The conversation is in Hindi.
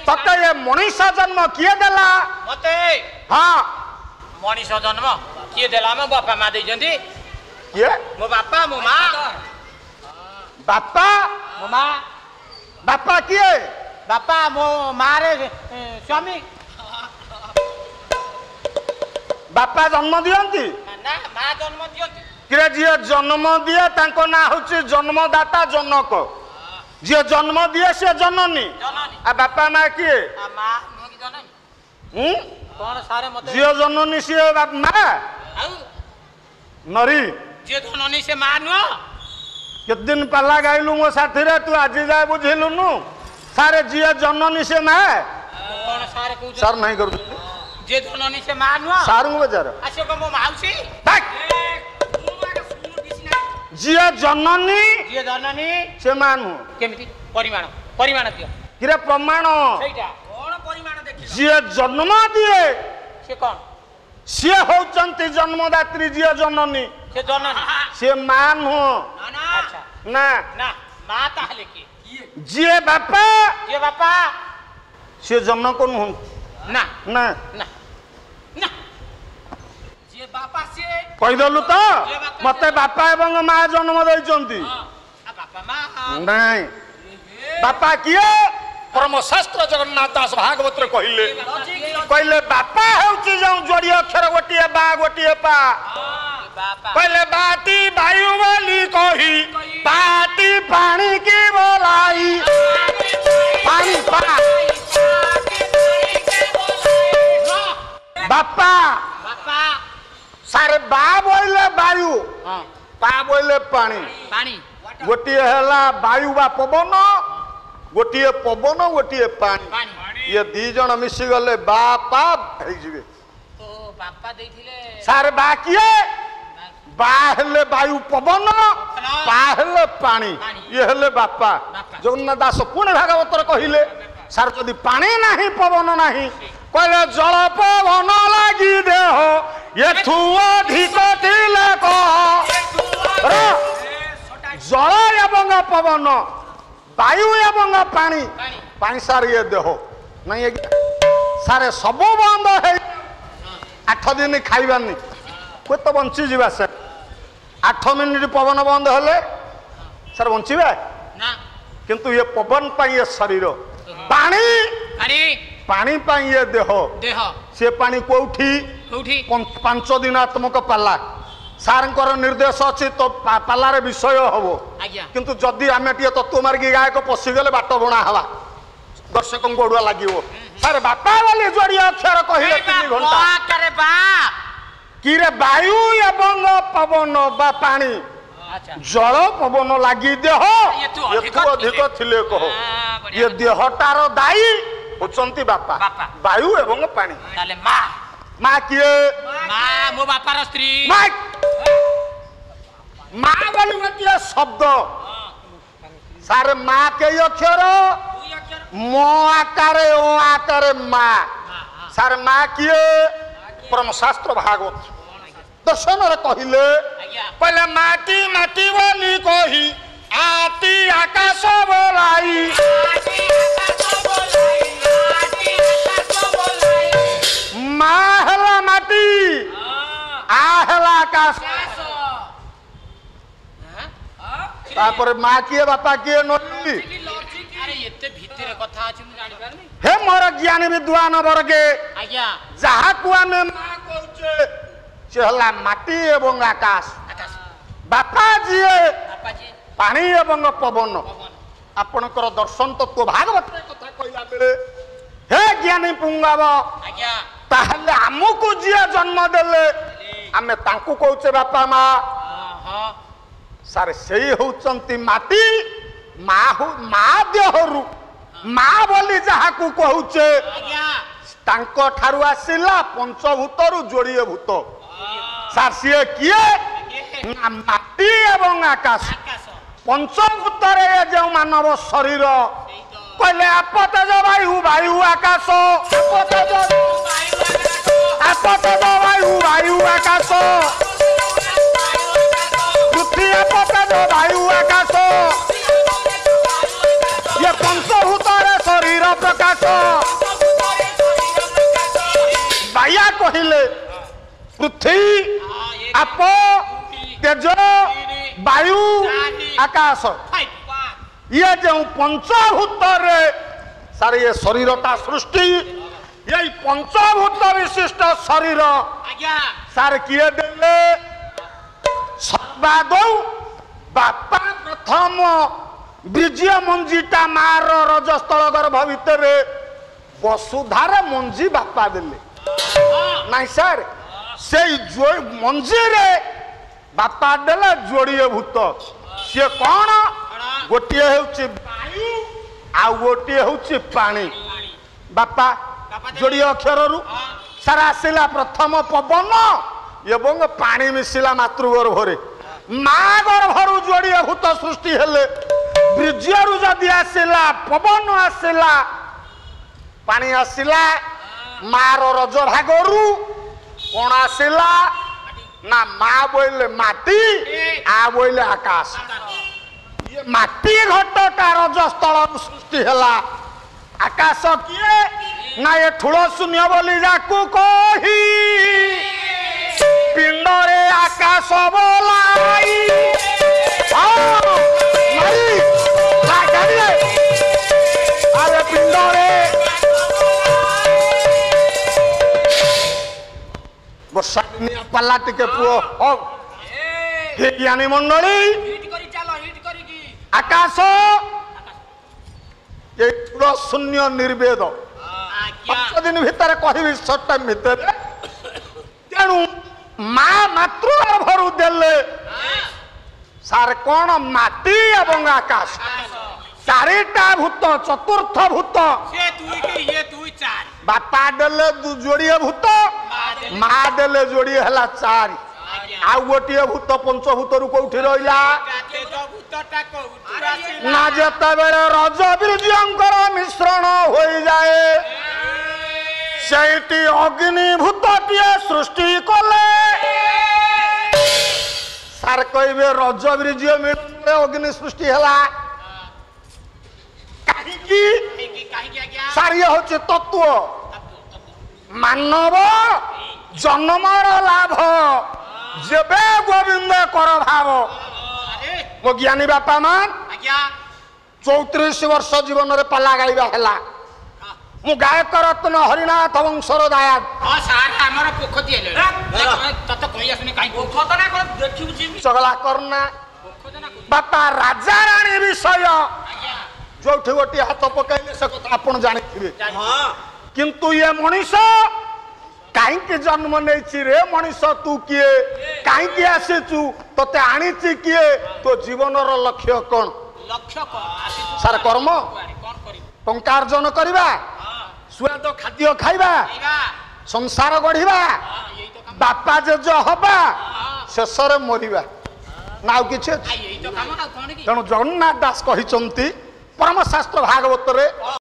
तते ये मनीष जन्म किए देला मते हाँ मनीष जन्म किए देला मो बापा माँ देइजंती ये मो बापा मो माँ बापा मो माँ बापा किए बापा मो माँ रे स्वामी बापा जन्म दियंती ना माँ जन्म दियंती किरे जी जन्म दिए तांको ना होची जन्मदाता जनक जी जन्म दिए से जननी आ बापा माँ किए माँ की जननी कौन सारे मते जी जननी से बाप माँ नरी जे जननी से माँ नुआ कित दिन पहला गाइलु मो साथी रे तू आज जाए बुझिलु नु सारे जी जननी से माँ कौन सारे को सर नहीं करू जे जननी से माँ नुआ सारू बजार आसे को मो माउसी जी जननी से मानु केमिति परिमाण परिमाण दियो किरे प्रमाण सेटा कोन परिमाण देखि जी जन्म दिए से कोन से होचंती जन्मदात्री जी जननी से जननी से मानु ना अच्छा ना ना मां ताहले की जी बापा जे बापा से जन्म कोन हो ना ना ना ना जे बापा से कहिदलु तो मते बापा एवं मां जन्म दैचंती बापा मां नहीं बापा किए परम शास्त्र जगन्नाथ दास भागवत रे कहले बापा होची जो जोड़ी अक्षर गोटिए बा गोटिए पा कहले बाटी वायु बोली कही बाटी पानी की बोलाई पानी पा बापा बापा सारे बा बोले वायु पा बोले पानी पानी गोटिए हैला वायु बा पवन गोटिए पवन गोटिए पानी ये दी जन मिसी गले बापा हे जिवे तो बापा देथिले सारे बा किए बा हेले वायु पवन पा हेले पानी ये हेले बापा जगन्नाथ दास पुणे भागवत रे कहिले सार जदी पानी नाही पवन नाही कहले जल पवन लागी देह एथु अधिक थिले कह जल एवं पवन वायु एवं पानी पानी सार ये देह नहीं सारे सब बंद है 8 दिन खाइबानी कोई तो बंची जीवा से 8 मिनिट पवन बंद हेले सर बंचीबे ना किंतु ये पवन पाई ये शरीर पानी पानी पाई ये देह देह से पानी कोठी कोठी 5 दिनात्मक पाला सारंकर निर्देश अच्छी तो पालार विषय हबो किंतु जदि आमे टिए तत्व मार्गी गायक पशिगले बाट बणा हवा दर्शक गोड़ुआ लागिवो सारे बापा वाली जोड़ी अक्षर कहिले 3 घंटा करे बा कि रे वायु एवं पवन बा पानी जल पवन लागी देह एथु अधिक थिले कहो ये देहटार दायी होचंती बापा वायु एवं पानी ताले मां मां किए मां मो बापार स्त्री मां मां बोली गोटे शब्द सारे मां के अक्षर म आकारे ओ आकारे मां सारे मां किए परम शास्त्र भागवत दर्शन रे कहिले पहले माटी माटी बोली कही आती आकाश बोलाई मां हला माटी आ हला आकाश तापर मां किए बापा किए नली अरे एते भीतर कथा अछि मु जानि पारनी हे मोर ज्ञानी विद्वान वर्गे आज्ञा जहा को आमे मां कहउचे से हला माटी एवं आकाश बापा जी पानी एवं पवन आपनकर दर्शन तत्व भागवत कथा कहला बेले हे ज्ञानी पुंगाव आज्ञा ताहले हमकु जिया जन्म देले आमे तांकु कहउचे बापा मां हां सारे सेई होचंती माटी माँ देहरु माँ बोली जहा को कहूचे तांको ठारु आसिला पंचभूतरु जोड़िए भूत सार सीए किए ना माटी एवं आकाश पंचभूत रे जो मानव शरीर कहले आपतेज वायु वायु आकाश आपतेज वायु वायु आकाश पृथ्वी आपतेज वायु आकाश ये पंचभूत रे शरीर प्रकाश पृथ्वी आप तेज वायु आकाश ये जो पंचभूत रे सारे ये शरीरटा सृष्टि ये पंचभूत विशिष्ट शरीर सार किए देले सर्वादौ बापा प्रथम बीजिया मंजीटा मार रजस्थल गर्भ भितर वसुधार मंजी बापा देले नाई सर से मंजी रे बापा देले जोड़िए भूत सी कौन गोटे हूँ वायु आ गोटे हूँ पानी बापा जोड़िए अक्षर रु सार आसला प्रथम पवन एवं पानी मिशिला मातृगर्भरे माँ गर्भरु जोड़िए भूत सृष्टि हेले बीजरु जदि आसला पवन आसला पानी आसला मार रज भागरु कौन आसला ना माँ बोले माटी आ बोले आकाश ये माटी घटटा रजस्थल सृष्टि हेला आकाश किए ना ये ठुल शून्य बोली जाकू कही पिंडरे आकाश बोलाई अरे पिंडरे वर्षा दिन पाला टिके पुओ हे ज्ञानी मंडली आकाश ये ठुल शून्य निर्वेद 5 दिन भितर कहि शॉर्ट टाइम भितर तेणु माँ मातृगर्भरु देले सार कौन माटी एवं आकाश चारिटा भूत चतुर्थ भूत बापा देले जोड़िए भूत माँ देले जोड़िए हला चारि आ गोटे भूत पंचभूत रु कौठी रहिला ना जते बेले रज बीर्यंकर मिश्रण हो जाए सेठी अग्निभूतटिए सृष्टि कले सार कहे रज बीर्य मिलने अग्नि सृष्टि है सार ये हूँ तत्व मानव जन्मर लाभ जेबे गोविंद कर भाव मो ज्ञानी बापा मान 34 वर्ष जीवन रे पाला गाइबा हला मु गायक रत्न हरिनाथ वंशर दायाद चगला करना बापा राजा रानी विषय जो गोटे हाथ पकड़े से कथा आप जानी किंतु ये मनीष कहीं जन्म नहीं रे मनीष तू किए कहीं आसीचु ते आनी किए तो जीवन लक्ष्य कौन सार कर्म टंकार्जन करवा स्वाद खाद्य खाइबा संसार गढ़ा बापा जेज हवा शेष मरिबा ना किसी तेणु जगन्नाथ दास कहते परम शास्त्र भागवत रे